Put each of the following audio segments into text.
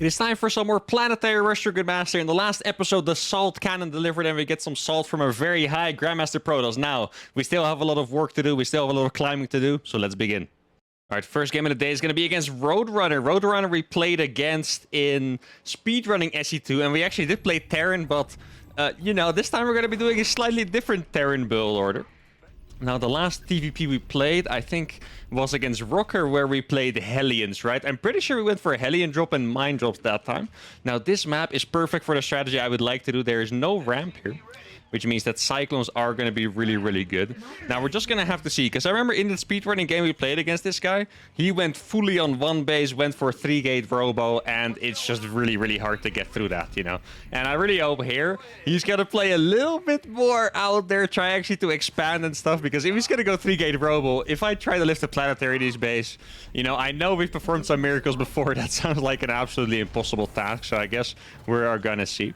It is time for some more Planetary Rush, Good Master. In the last episode, the Salt Cannon delivered and we get some salt from a very high Grandmaster Protoss. Now, we still have a lot of work to do. We still have a lot of climbing to do. So let's begin. Alright, first game of the day is going to be against Roadrunner. Roadrunner we played against in speedrunning SE2. And we actually did play Terran, but, you know, this time we're going to be doing a slightly different Terran build order. Now, the last TVP we played, I think, was against Rocker, where we played Hellions, right? I'm pretty sure we went for a Hellion drop and mine drops that time. Now, this map is perfect for the strategy I would like to do. There is no ramp here, which means that Cyclones are going to be really, really good. Now, we're just going to have to see, because I remember in the speedrunning game we played against this guy, he went fully on one base, went for a 3-gate robo, and it's just really, really hard to get through that, you know? And I really hope here he's going to play a little bit more out there, try actually to expand and stuff, because if he's going to go 3-gate robo, if I try to lift a Planetary in his base, you know, I know we've performed some miracles before, that sounds like an absolutely impossible task, so I guess we are going to see.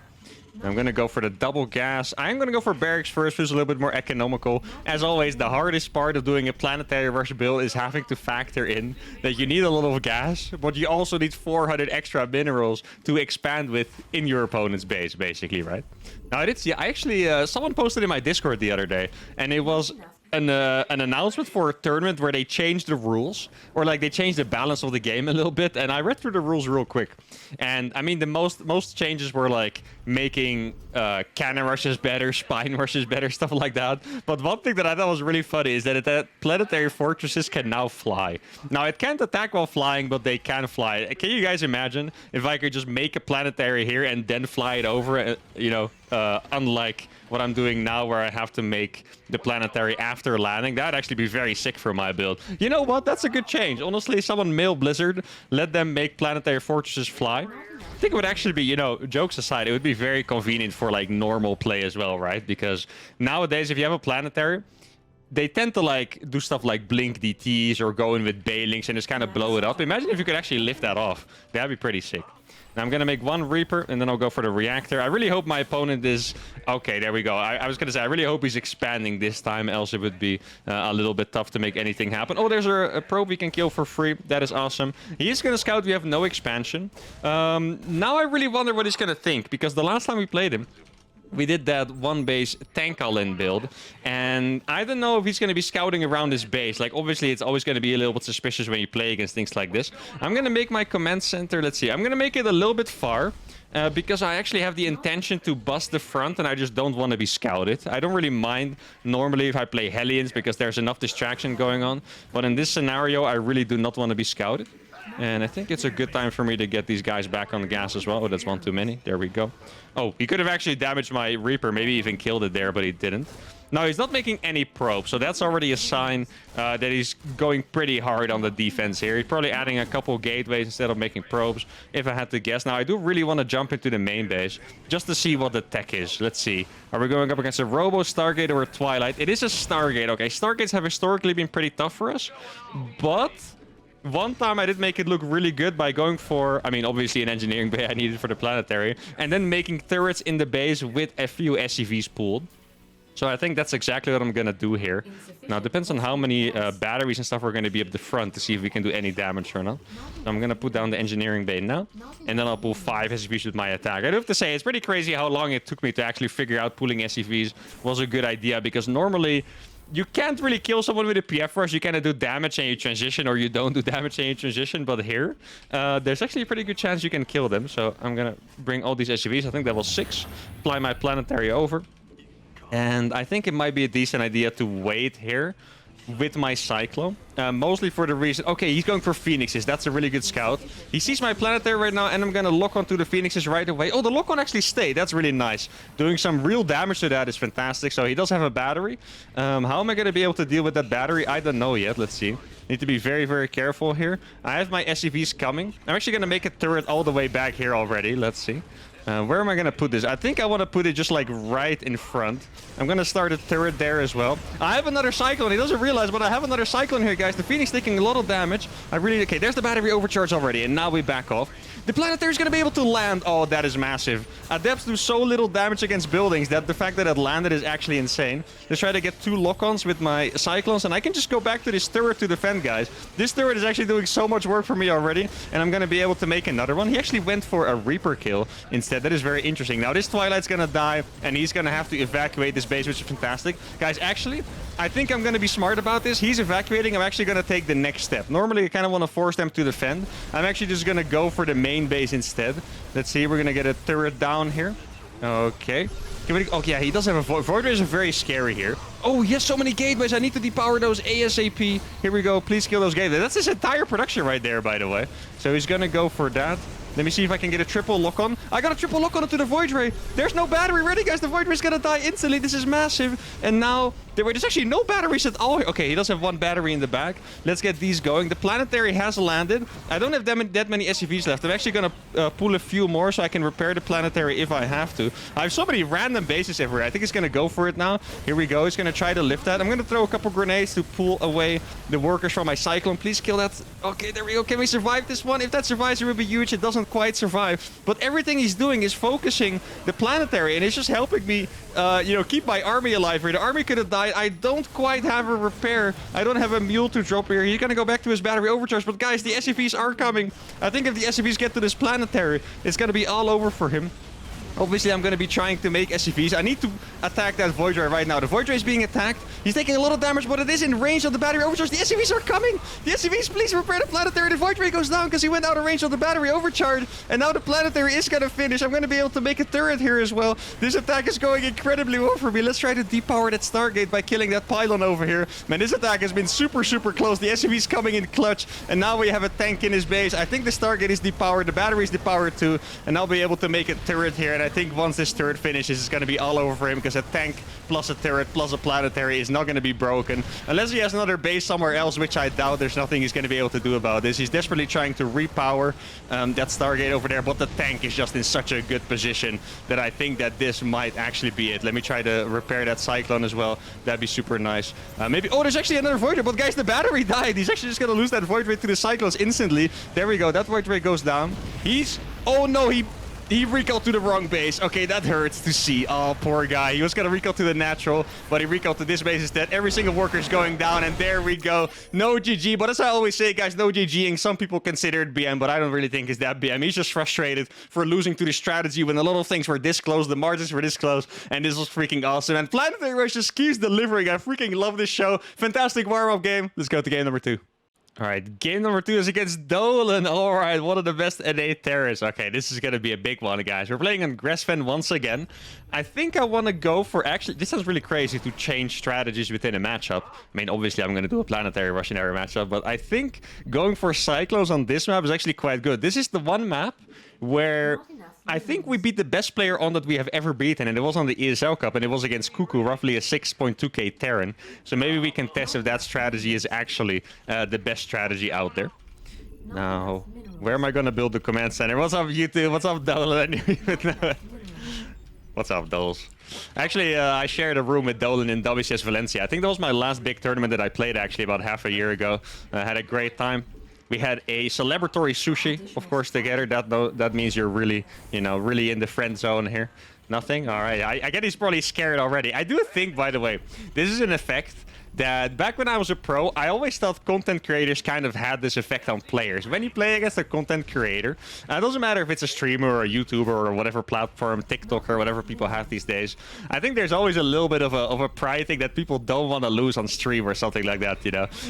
I'm going to go for the double gas. I'm going to go for barracks first, which is a little bit more economical. As always, the hardest part of doing a Planetary Rush build is having to factor in that you need a lot of gas, but you also need 400 extra minerals to expand with in your opponent's base, basically, right? Now, I did see, I actually, someone posted in my Discord the other day, and it was an announcement for a tournament where they changed the rules, or like they changed the balance of the game a little bit, and I read through the rules real quick. And I mean, the most changes were like making cannon rushes better, spine rushes better, stuff like that. But one thing that I thought was really funny is that Planetary Fortresses can now fly. Now, it can't attack while flying, but they can fly. Can you guys imagine if I could just make a Planetary here and then fly it over, you know, unlike what I'm doing now where I have to make the Planetary after landing? That'd actually be very sick for my build. You know what? That's a good change. Honestly, someone mail Blizzard, let them make Planetary Fortresses fly. I think it would actually be, you know, jokes aside, it would be very convenient for like normal play as well, right? Because nowadays, if you have a Planetary, they tend to like do stuff like blink DTs or go in with Bailings and just kind of blow it up. Imagine if you could actually lift that off. That'd be pretty sick. Now I'm going to make one Reaper, and then I'll go for the Reactor. I really hope my opponent is... Okay, there we go. I was going to say, I really hope he's expanding this time, else it would be a little bit tough to make anything happen. Oh, there's a probe we can kill for free. That is awesome. He is going to scout. We have no expansion. Now I really wonder what he's going to think, because the last time we played him, we did that one base tank all-in build, and I don't know if he's going to be scouting around his base. Like, obviously, it's always going to be a little bit suspicious when you play against things like this. I'm going to make my command center, let's see, I'm going to make it a little bit far, because I actually have the intention to bust the front, and I just don't want to be scouted. I don't really mind normally if I play Hellions, because there's enough distraction going on, but in this scenario, I really do not want to be scouted. And I think it's a good time for me to get these guys back on the gas as well. Oh, that's one too many. There we go. Oh, he could have actually damaged my Reaper. Maybe even killed it there, but he didn't. No, he's not making any probes, so that's already a sign that he's going pretty hard on the defense here. He's probably adding a couple gateways instead of making probes, if I had to guess. Now, I do really want to jump into the main base, just to see what the tech is. Let's see. Are we going up against a Robo, Stargate, or a Twilight? It is a Stargate. Okay, Stargates have historically been pretty tough for us, but... one time I did make it look really good by going for, I mean, obviously an engineering bay I needed for the Planetary, and then making turrets in the base with a few SCVs pooled. So I think that's exactly what I'm going to do here. Now, it depends on how many batteries and stuff are going to be up the front to see if we can do any damage or not. So I'm going to put down the engineering bay now, and then I'll pull 5 SCVs with my attack. I do have to say, it's pretty crazy how long it took me to actually figure out pulling SCVs was a good idea, because normally... you can't really kill someone with a PF rush. You kind of do damage and you transition, or you don't do damage and you transition. But here, there's actually a pretty good chance you can kill them. So I'm going to bring all these SCVs. I think that was 6. Fly my Planetary over. And I think it might be a decent idea to wait here with my Cyclone. Mostly for the reason... Okay, he's going for Phoenixes. That's a really good scout. He sees my Planetary right now, and I'm going to lock onto the Phoenixes right away. Oh, the lock-on actually stayed. That's really nice. Doing some real damage to that is fantastic. So he does have a battery. How am I going to be able to deal with that battery? I don't know yet. Let's see. Need to be very, very careful here. I have my SCVs coming. I'm actually going to make a turret all the way back here already. Let's see. Where am I going to put this? I think I want to put it just like right in front. I'm going to start a turret there as well. I have another Cyclone. He doesn't realize, but I have another Cyclone here, guys. The Phoenix taking a lot of damage. Okay, there's the battery overcharge already, and now we back off. The Planetary is going to be able to land. Oh, that is massive. Adepts do so little damage against buildings that the fact that it landed is actually insane. Let's try to get 2 lock-ons with my Cyclones, and I can just go back to this turret to defend, guys. This turret is actually doing so much work for me already, and I'm going to be able to make another one. He actually went for a Reaper kill instead. That is very interesting. Now, this Twilight's going to die, and he's going to have to evacuate this base, which is fantastic. Guys, actually, I think I'm going to be smart about this. He's evacuating. I'm actually going to take the next step. Normally, I kind of want to force them to defend. I'm actually just going to go for the main base instead. Let's see. We're going to get a turret down here. Okay. Oh, yeah, he does have a Void. Void Rays are very scary here. Oh, he has so many gateways. I need to depower those ASAP. Here we go. Please kill those gateways. That's his entire production right there, by the way. So he's going to go for that. Let me see if I can get a triple lock-on. I got a triple lock-on into the Void Ray. There's no battery ready, guys. The Void Ray's gonna die instantly. This is massive. And now, there's actually no batteries at all. Okay, he does have 1 battery in the back. Let's get these going. The Planetary has landed. I don't have that many SCVs left. I'm actually gonna pull a few more so I can repair the Planetary if I have to. I have so many random bases everywhere. I think he's gonna go for it now. Here we go. He's gonna try to lift that. I'm gonna throw a couple grenades to pull away the workers from my Cyclone. Please kill that. Okay, there we go. Can we survive this one? If that survives, it would be huge. It doesn't quite survive, but everything he's doing is focusing the Planetary, and it's just helping me keep my army alive here. The army could have died. I don't quite have a repair. I don't have a mule to drop here. He's gonna go back to his battery overcharge, but guys, the SCVs are coming. I think if the SCVs get to this Planetary, it's gonna be all over for him. Obviously, I'm going to be trying to make SCVs. I need to attack that Void Ray right now. The Void Ray is being attacked. He's taking a lot of damage, but it is in range of the battery overcharge. The SCVs are coming. The SCVs, please repair the Planetary. The Void Ray goes down because he went out of range of the battery overcharge. And now the Planetary is going to finish. I'm going to be able to make a turret here as well. This attack is going incredibly well for me. Let's try to depower that Stargate by killing that pylon over here. Man, this attack has been super, super close. The SCV's coming in clutch. And now we have a tank in his base. I think the Stargate is depowered. The battery is depowered too. And I'll be able to make a turret here. And I think once this turret finishes, it's going to be all over for him because a tank plus a turret plus a Planetary is not going to be broken. Unless he has another base somewhere else, which I doubt. There's nothing he's going to be able to do about this. He's desperately trying to repower that Stargate over there, but the tank is just in such a good position that I think that this might actually be it. Let me try to repair that Cyclone as well. That'd be super nice. Maybe... Oh, there's actually another Void Ray, but guys, the battery died. He's actually just going to lose that Void Ray to the Cyclones instantly. There we go. That Void Ray goes down. Oh, no, he recalled to the wrong base. Okay, that hurts to see. Oh, poor guy. He was going to recall to the natural, but he recalled to this base instead. Every single worker is going down, and there we go. No GG, but as I always say, guys, no GGing. Some people consider it BM, but I don't really think it's that BM. He's just frustrated for losing to the strategy when a lot of things were this close. The margins were this close, and this was freaking awesome. And Planetary Rush just keeps delivering. I freaking love this show. Fantastic warm-up game. Let's go to game number 2. All right, game number 2 is against Dolan. All right, one of the best NA terrorists. Okay, this is going to be a big one, guys. We're playing on Grassfan once again. I think I want to go for... Actually, this sounds really crazy to change strategies within a matchup. I mean, obviously, I'm going to do a Planetary Russian area matchup, but I think going for Cyclones on this map is actually quite good. This is the one map where I think we beat the best player on that we have ever beaten, and it was on the ESL Cup, and it was against Cuckoo, roughly a 6.2k Terran. So maybe we can test if that strategy is actually the best strategy out there. Now, where am I going to build the command center? What's up, YouTube? What's up, Dolan? I didn't even know it. What's up, Doles? Actually, I shared a room with Dolan in WCS Valencia. I think that was my last big tournament that I played, actually, about half a year ago. I had a great time. We had a celebratory sushi, of course, together. That means you're really, really in the friend zone here. Nothing? All right. I get he's probably scared already. I do think, by the way, this is an effect that back when I was a pro, I always thought content creators kind of had this effect on players. When you play against a content creator, it doesn't matter if it's a streamer or a YouTuber or whatever platform, TikTok or whatever people have these days. I think there's always a little bit of a pride thing that people don't want to lose on stream or something like that,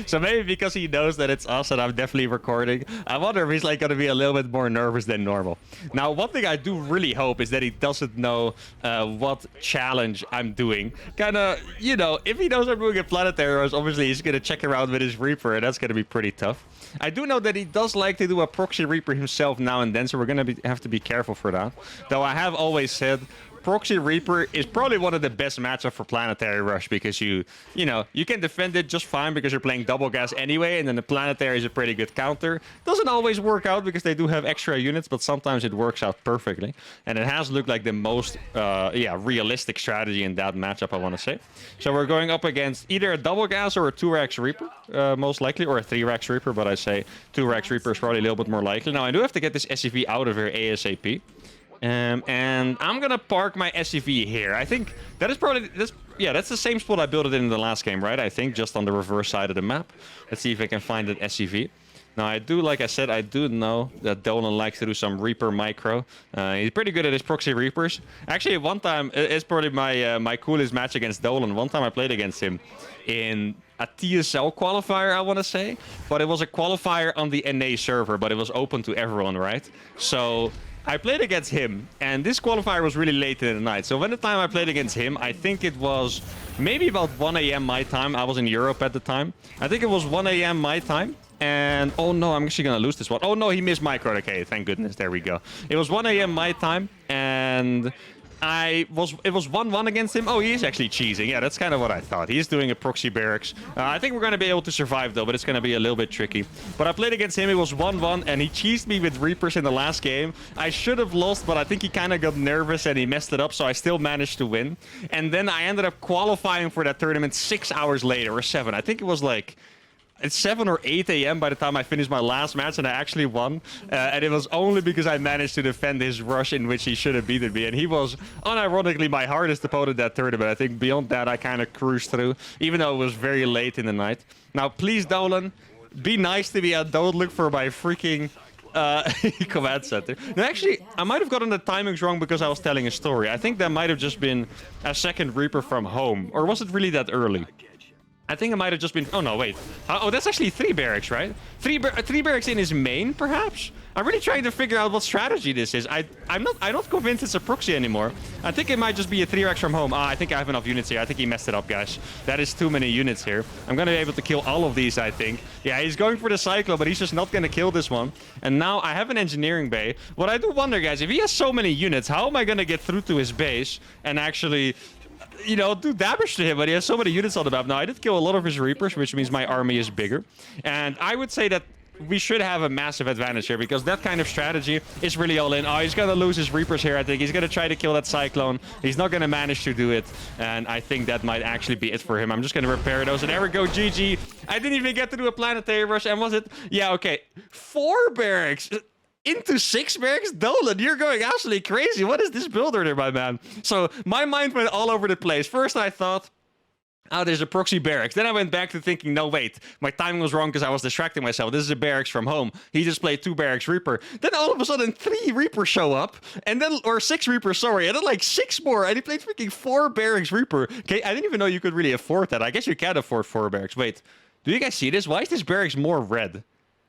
So maybe because he knows that it's us and I'm definitely recording, I wonder if he's like going to be a little bit more nervous than normal. Now, one thing I do really hope is that he doesn't know what challenge I'm doing. Kind of, if he knows I'm doing a Planetary, obviously he's going to check around with his Reaper, and that's going to be pretty tough. I do know that he does like to do a proxy Reaper himself now and then, so we're going to have to be careful for that. Though I have always said, Proxy Reaper is probably one of the best matchups for Planetary Rush because you know, you can defend it just fine because you're playing double gas anyway, and then the Planetary is a pretty good counter. Doesn't always work out because they do have extra units, but sometimes it works out perfectly. And it has looked like the most, realistic strategy in that matchup, I want to say. So we're going up against either a double gas or a 2-Rex Reaper, most likely, or a 3-Rex Reaper, but I say 2-Rex Reaper is probably a little bit more likely. Now, I do have to get this SCV out of here ASAP. And I'm gonna park my SCV here. I think that is probably that's the same spot I built it in the last game, right? I think just on the reverse side of the map. Let's see if I can find an SCV. Now I do, like I said, I do know that Dolan likes to do some Reaper micro. He's pretty good at his proxy Reapers. Actually, one time it's probably my coolest match against Dolan. One time I played against him in a TSL qualifier, I want to say, but it was a qualifier on the NA server, but it was open to everyone, right? So I played against him, and this qualifier was really late in the night. So when the time I played against him, I think it was maybe about 1 a.m. my time. I was in Europe at the time. I think it was 1 a.m. my time. And oh no, I'm actually gonna lose this one. Oh no, he missed micro. Okay, thank goodness. There we go. It was 1 a.m. my time, and it was 1-1 against him. Oh, he is actually cheesing. Yeah, that's kind of what I thought. He's doing a proxy barracks. I think we're going to be able to survive, though, but it's going to be a little bit tricky. But I played against him. It was 1-1, and he cheesed me with Reapers in the last game. I should have lost, but I think he kind of got nervous, and he messed it up, so I still managed to win. And then I ended up qualifying for that tournament 6 hours later, or 7. I think it was like it's 7 or 8 a.m. by the time I finished my last match, and I actually won. And it was only because I managed to defend his rush in which he should have beaten me. And he was, unironically, my hardest opponent that tournament. I think beyond that, I kind of cruised through, even though it was very late in the night. Now, please, Dolan, be nice to me and don't look for my freaking command center. No, actually, I might have gotten the timings wrong because I was telling a story. I think that might have just been a second Reaper from home. Or was it really that early? I think it might have just been... Oh, no, wait. Oh, that's actually 3 barracks, right? 3 barracks in his main, perhaps? I'm really trying to figure out what strategy this is. I'm not convinced it's a proxy anymore. I think it might just be a 3-Rex from home. I think I have enough units here. I think he messed it up, guys. That is too many units here. I'm going to be able to kill all of these, I think. Yeah, he's going for the Cyclone, but he's just not going to kill this one. And now I have an engineering bay. What I do wonder, guys, if he has so many units, how am I going to get through to his base and actually, you know, do damage to him when he has so many units on the map? Now, I did kill a lot of his Reapers, which means my army is bigger. And I would say that we should have a massive advantage here because that kind of strategy is really all in. Oh, he's going to lose his Reapers here, I think. He's going to try to kill that Cyclone. He's not going to manage to do it. And I think that might actually be it for him. I'm just going to repair those. And there we go, GG. I didn't even get to do a Planetary Rush. And was it? Yeah, okay. 4 barracks into 6 barracks? Dolan, you're going absolutely crazy. What is this build order, my man? So my mind went all over the place. First, I thought, oh, there's a proxy barracks. Then I went back to thinking, no, wait, my timing was wrong because I was distracting myself. This is a barracks from home. He just played 2 barracks Reaper. Then all of a sudden, 3 Reapers show up, and then, or 6 Reapers, sorry, and then like 6 more, and he played freaking 4 barracks Reaper. Okay, I didn't even know you could really afford that. I guess you can afford 4 barracks. Wait, do you guys see this? Why is this barracks more red?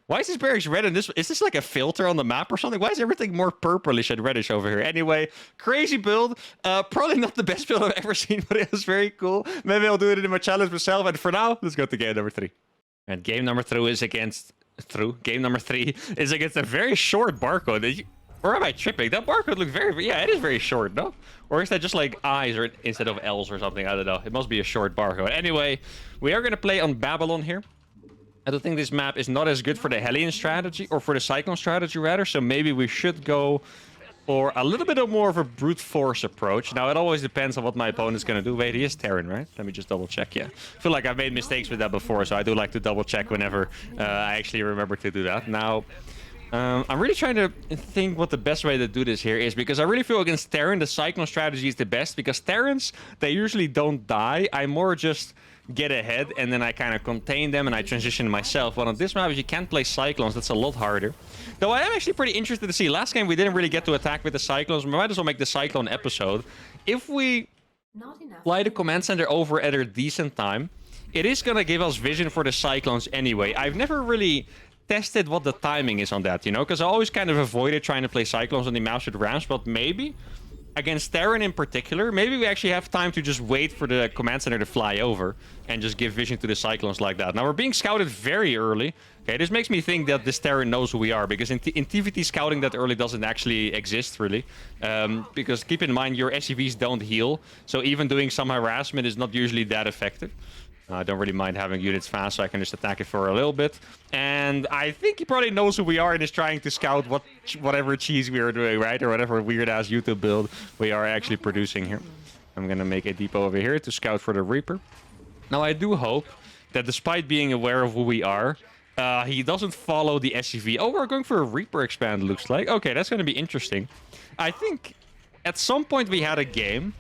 Why is this barracks red and this... Is this like a filter on the map or something? Why is everything more purplish and reddish over here? Anyway, crazy build. Probably not the best build I've ever seen, but it was very cool. Maybe I'll do it in my challenge myself. And for now, let's go to game number 3. And game number 3 is against... Game number 3 is against a very short barcode. Or am I tripping? That barcode looks very... Yeah, it is very short, no? Or is that just like I's or instead of L's or something? I don't know. It must be a short barcode. Anyway, we are going to play on Babylon here. I don't think this map is not as good for the Hellion strategy, or for the Cyclone strategy rather, so maybe we should go for a little bit more of a brute force approach. Now, it always depends on what my opponent's going to do. Wait, he is Terran, right? Let me just double check, yeah. I feel like I've made mistakes with that before, so I do like to double check whenever I actually remember to do that. Now, I'm really trying to think what the best way to do this here is, because I really feel against Terran, the Cyclone strategy is the best, because Terrans, they usually don't die. I more just get ahead, and then I kind of contain them, and I transition myself. Well, on this map, if you can't play Cyclones, that's a lot harder. Though I am actually pretty interested to see. Last game, we didn't really get to attack with the Cyclones. We might as well make the Cyclone episode. If we fly the command center over at a decent time, it is going to give us vision for the Cyclones anyway. I've never really tested what the timing is on that, you know, because I always kind of avoided trying to play Cyclones on the mouse with ramps, but maybe against Terran in particular, maybe we actually have time to just wait for the command center to fly over and just give vision to the Cyclones like that. Now, we're being scouted very early. Okay, this makes me think that this Terran knows who we are, because in TVT scouting that early doesn't actually exist, really. Because keep in mind, your SCVs don't heal, so even doing some harassment is not usually that effective. I don't really mind having units fast, so I can just attack it for a little bit. And I think he probably knows who we are and is trying to scout whatever cheese we are doing, right? Or whatever weird-ass YouTube build we are actually producing here. I'm going to make a depot over here to scout for the Reaper. Now, I do hope that despite being aware of who we are, he doesn't follow the SCV. Oh, we're going for a Reaper expand, looks like. Okay, that's going to be interesting. I think at some point we had a game.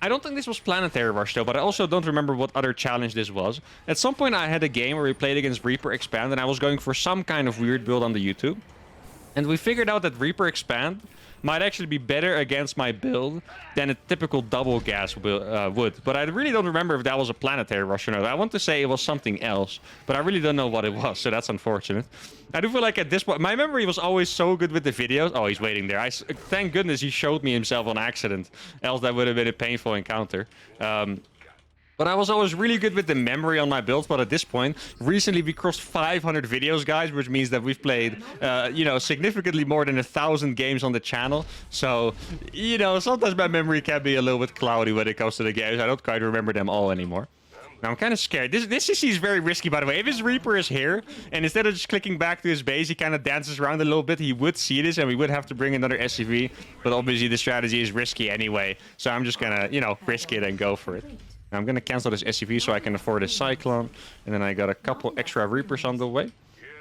I don't think this was Planetary Rush, though, but I also don't remember what other challenge this was. At some point, I had a game where we played against Reaper Expand, and I was going for some kind of weird build on the YouTube. And we figured out that Reaper Expand might actually be better against my build than a typical double gas would. But I really don't remember if that was a Planetary Rush or not. I want to say it was something else, but I really don't know what it was, so that's unfortunate. I do feel like at this point, my memory was always so good with the videos. Oh, he's waiting there. Thank goodness he showed me himself on accident, else that would have been a painful encounter. But I was always really good with the memory on my builds, but at this point, recently we crossed 500 videos, guys, which means that we've played, you know, significantly more than 1,000 games on the channel. So, you know, sometimes my memory can be a little bit cloudy when it comes to the games. I don't quite remember them all anymore. Now, I'm kind of scared. This CC is very risky, by the way. If his Reaper is here, and instead of just clicking back to his base, he kind of dances around a little bit, he would see this, and we would have to bring another SCV. But obviously, the strategy is risky anyway. So I'm just going to, you know, risk it and go for it. I'm going to cancel this SCV so I can afford a Cyclone. And then I got a couple extra Reapers on the way.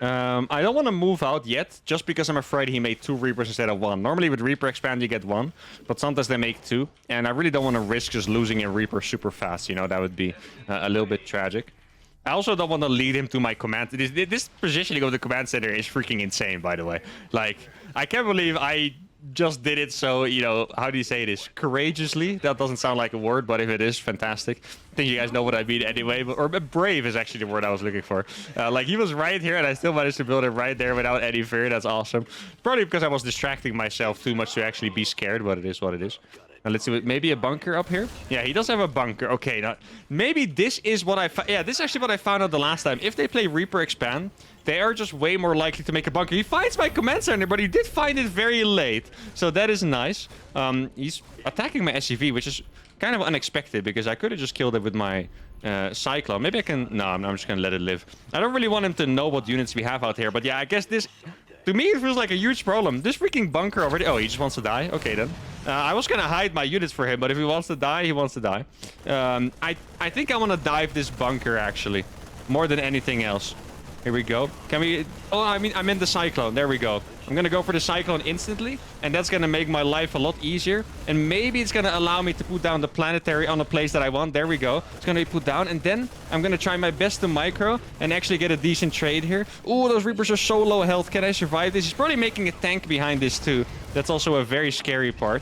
I don't want to move out yet, just because I'm afraid he made 2 Reapers instead of 1. Normally with Reaper Expand you get 1, but sometimes they make 2. And I really don't want to risk just losing a Reaper super fast, you know, that would be a little bit tragic. I also don't want to lead him to my command. This positioning of the command center is freaking insane, by the way. Like, I can't believe I just did it so, you know, how do you say this? Courageously? That doesn't sound like a word, but if it is, fantastic. I think you guys know what I mean anyway. Or brave is actually the word I was looking for. Like, he was right here, and I still managed to build it right there without any fear. That's awesome. Probably because I was distracting myself too much to actually be scared, but it is what it is. Now, let's see. Maybe a bunker up here? Yeah, he does have a bunker. Okay, now, maybe this is what I... Yeah, this is actually what I found out the last time. If they play Reaper Expand, they are just way more likely to make a bunker. He finds my command center, but he did find it very late. So that is nice. He's attacking my SCV, which is kind of unexpected, because I could have just killed it with my Cyclone. Maybe I can... No, I'm just going to let it live. I don't really want him to know what units we have out here. But yeah, I guess this... To me, it feels like a huge problem. This freaking bunker already... Oh, he just wants to die? Okay, then. I was going to hide my units for him, but if he wants to die, he wants to die. I think I want to dive this bunker, actually. More than anything else. Here we go. Can we... Oh, I meant the Cyclone. There we go. I'm going to go for the Cyclone instantly, and that's going to make my life a lot easier. And maybe it's going to allow me to put down the Planetary on the place that I want. There we go. It's going to be put down, and then I'm going to try my best to micro and actually get a decent trade here. Oh, those Reapers are so low health. Can I survive this? He's probably making a tank behind this too. That's also a very scary part.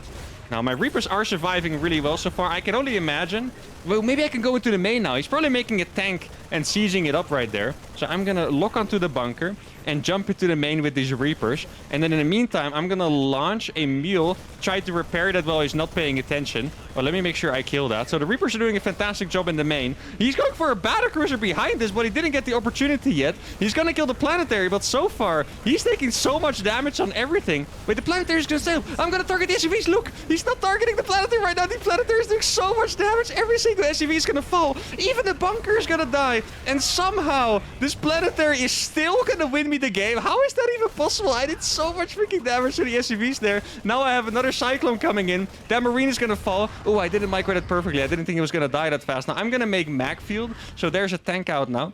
Now, my Reapers are surviving really well so far. I can only imagine... Well, maybe I can go into the main now. He's probably making a tank and sieging it up right there. So I'm going to lock onto the bunker and jump into the main with these Reapers. And then in the meantime, I'm going to launch a mule, try to repair that while he's not paying attention. Well, let me make sure I kill that. So the Reapers are doing a fantastic job in the main. He's going for a battlecruiser behind this, but he didn't get the opportunity yet. He's going to kill the Planetary, but so far, he's taking so much damage on everything. Wait, the Planetary is going to sail. I'm going to target the SUVs. Look, he's not targeting the Planetary right now. The Planetary is doing so much damage. Every single SUV is going to fall. Even the bunker is going to die. And somehow, this Planetary is still going to win me the game. How is that even possible? I did so much freaking damage to the SUVs there. Now I have another Cyclone coming in. That Marine is going to fall. Oh, I didn't micro that perfectly. I didn't think he was going to die that fast. Now I'm going to make mag field. So there's a tank out now.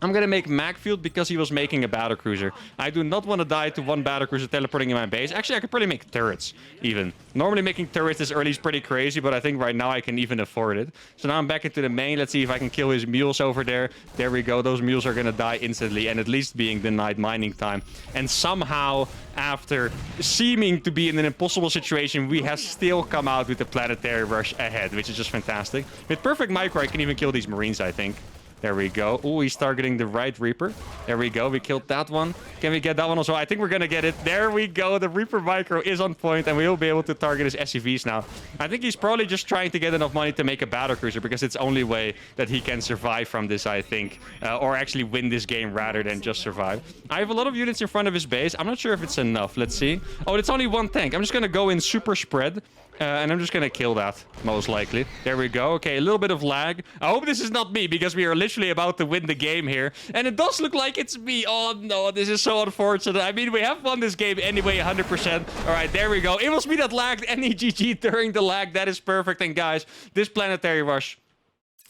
I'm going to make mag field because he was making a battlecruiser. I do not want to die to one battlecruiser teleporting in my base. Actually, I could probably make turrets even. Normally making turrets this early is pretty crazy, but I think right now I can even afford it. So now I'm back into the main. Let's see if I can kill his mules over there. There we go. Those mules are going to die instantly and at least being denied mining time. And somehow, after seeming to be in an impossible situation, we have still come out with the Planetary Rush ahead, which is just fantastic. With perfect micro, I can even kill these Marines, I think. There we go. Oh, he's targeting the right Reaper. There we go. We killed that one. Can we get that one also? I think we're going to get it. There we go. The Reaper Micro is on point, and we will be able to target his SCVs now. I think he's probably just trying to get enough money to make a battlecruiser, because it's the only way that he can survive from this, I think. Or actually win this game rather than just survive. I have a lot of units in front of his base. I'm not sure if it's enough. Let's see. Oh, it's only one tank. I'm just going to go in super spread. And I'm just going to kill that, most likely. There we go. Okay, a little bit of lag. I hope this is not me, because we are literally about to win the game here. And it does look like it's me. Oh, no, this is so unfortunate. I mean, we have won this game anyway, 100%. All right, there we go. It was me that lagged any GG during the lag. That is perfect. And guys, this Planetary rush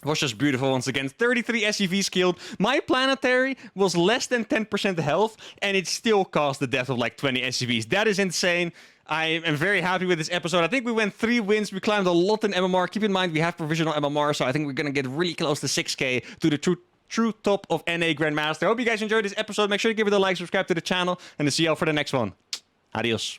was just beautiful once again. 33 SCVs killed. My Planetary was less than 10% health, and it still caused the death of like 20 SCVs. That is insane. I am very happy with this episode. I think we went 3 wins. We climbed a lot in MMR. Keep in mind, we have provisional MMR, so I think we're going to get really close to 6k to the true top of NA Grandmaster. I hope you guys enjoyed this episode. Make sure to give it a like, subscribe to the channel, and to see you all for the next one. Adios.